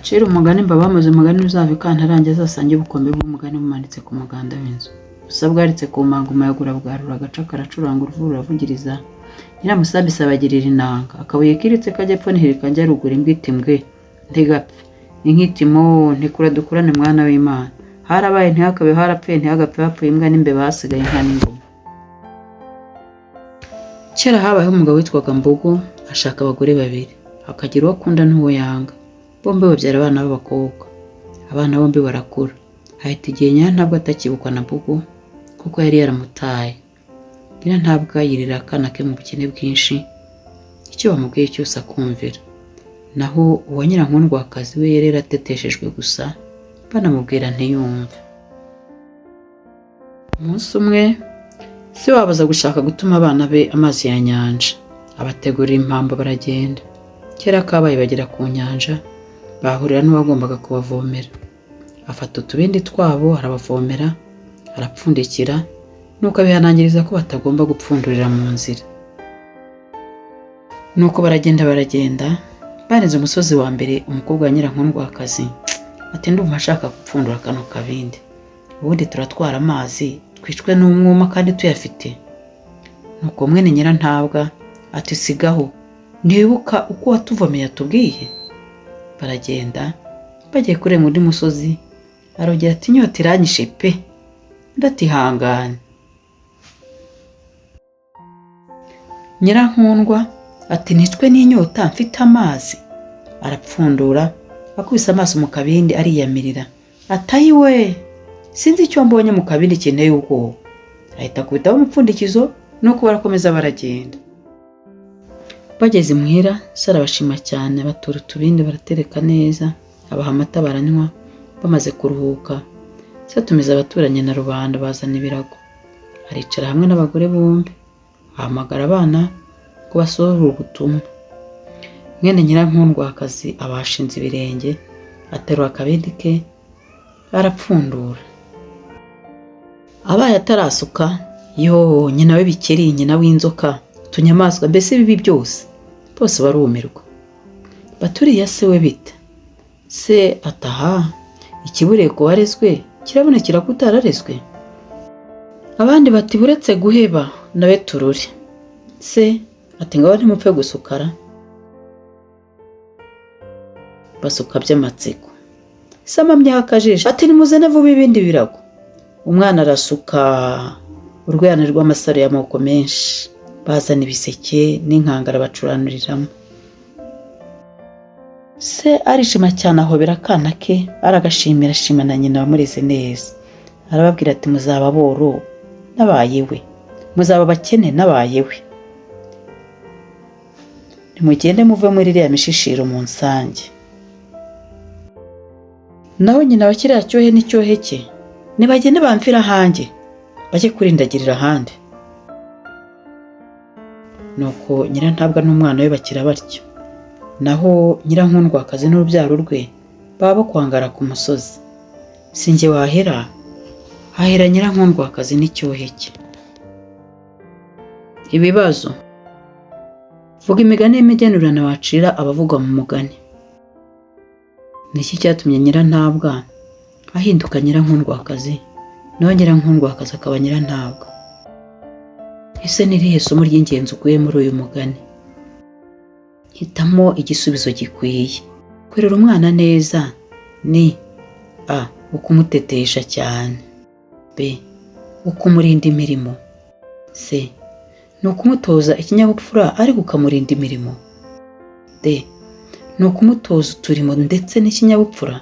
Mbacira umugani mbabamaze umugani uzava ikantarangiza asange ubukombe bw'umugani bumanitse ku muganda w'inzu. Busa bwaritse ku manguma yagura bwarura agaca karacuranga uruvu ruravugiriza. Nyiramusambi sabagirira inanga. Akabuye kiritse kajya epfo nihirika njya rugura imbwa iti mbwe ntigapfe. Inkitimo ntikura dukurane mwana w'Imana. Harabaye ntihakabe harapfuye ntihagapfe hapfuye imbwa n'imbeba hasigaye inka n'ingoma. Kera habayeho umugabo witwaga Mbogo ashaka abagore babiri. Akagira uwo akunda n'uwo yanga. Bombi babyara abana b'abakobwa. Abana bombi barakura. Hahita igihe ntabwo atakibukwa na Mbogo kuko yari yaramutaye. Ntabwo yirira akana ke mu bukene bwinshi. Icyo bamubwiye cyose akumvira. Naho uwa Nyirankundwakazi we yari yarateteshejwe gusa banamubwira ntiyumve. Umunsi umwe se wabaza gushaka gutuma abana be amazi ya nyanja. Abategurira impambo baragenda. Kera kabaye bagera ku nyanja bahurira n'uwagombaga kubavomera. Afata utubindi twabo arabavomera arapfundikira nuko abihanangiriza ko batagomba gupfundurira mu nzira. Nuko baragenda bareze umusozi wa mbere. Umukobwa wa Nyirankundwakazi ati ndumva ashaka gupfundura kano kabindi. Ubundi turatwara amazi twicwe n'umwuma kandi tuyafite. Nuko mwene Nyirantabwa ati sigaho ntiwibuka uko watuvomeye atubwiye. Baragenda bagiye kurenga undi musozi arongera ati inyota iranyishe pe ndatihangane. Nyirankundwa ati nicwe n'inyota mfite amazi. Arapfundura akubise amaso mu kabindi ariyamirira. Atayi we sinzi icyo mbonye mu kabindi kinteye ubwoba. Ahita akubitaho umupfundikizo nuko barakomeza baragenda. Bageze imuhira sarabashima cyane batura utubindi baratereka neza abaha amata baranywa. Bamaze kuruhuka satumiza abaturanye na rubanda bazana ibirago. Aricara hamwe n'abagore bombi ahamagara abana ko basohora ubutumwa. Mwene Nyirankundwakazi abashinze ibirenge aterura akabindi ke arapfundura. Abaye atarasuka nyina we bikeri nyina w'inzoka utunyamaswa mbese bibi byose bose barumirwa. Baturiya se we bita se ataha ikiburiye ko warezwe kirabonekera ko utararezwe. Abandi bati buretse guheba nawe tururi. Se ati ngaho ntimupfe gusukara. Basuka by'amatsiko. Sama myakajisha ati nimuzane vuba ibindi birago. Umwana arasuka urweyane rw'amasaro y'amoko menshi. Bazana ibiseke n'inkangara bacuraniramo. Se arishima cyane ahobera akana ke aragashimira ashima na nyina wamureze neza. Arababwira ati muzaba boro nabayewe muzaba bakene nabayewe. Nimugende muve muri iriya mishishiro mu nsange. Naho nyina wa kiriya cyohe n'icyohe cye nibagende bamfira hanjye bajye kurindagirira ahandi. Nuko Nyirantabwa n'umwana we bakira batyo. Naho Nyirankundwakazi n'urubyaro rwe baba kwangara ku musozi. Sinjye wahera hahera Nyirankundwakazi n'icyohe cye. Ibibazo. Vuga imigani y'imigenurano wacira abavuga mu mugani. Niki cyatumye Nyirantabwa ahinduka Nyirankundwakazi naho Nyirankundwakazi akaba Nyirantabwa? Ese ni irihe somo ry'ingenzi ukuye muri uyu mugani? Hitamo igisubizo gikwiye. Kurera umwana neza ni a. Ukumutetesha cyane. B. Ukumurinda imirimo. C. Ni ukumutoza ikinyabupfura ariko ukamurinda imirimo. D. Ni ukumutoza uturimo ndetse n'ikinyabupfura.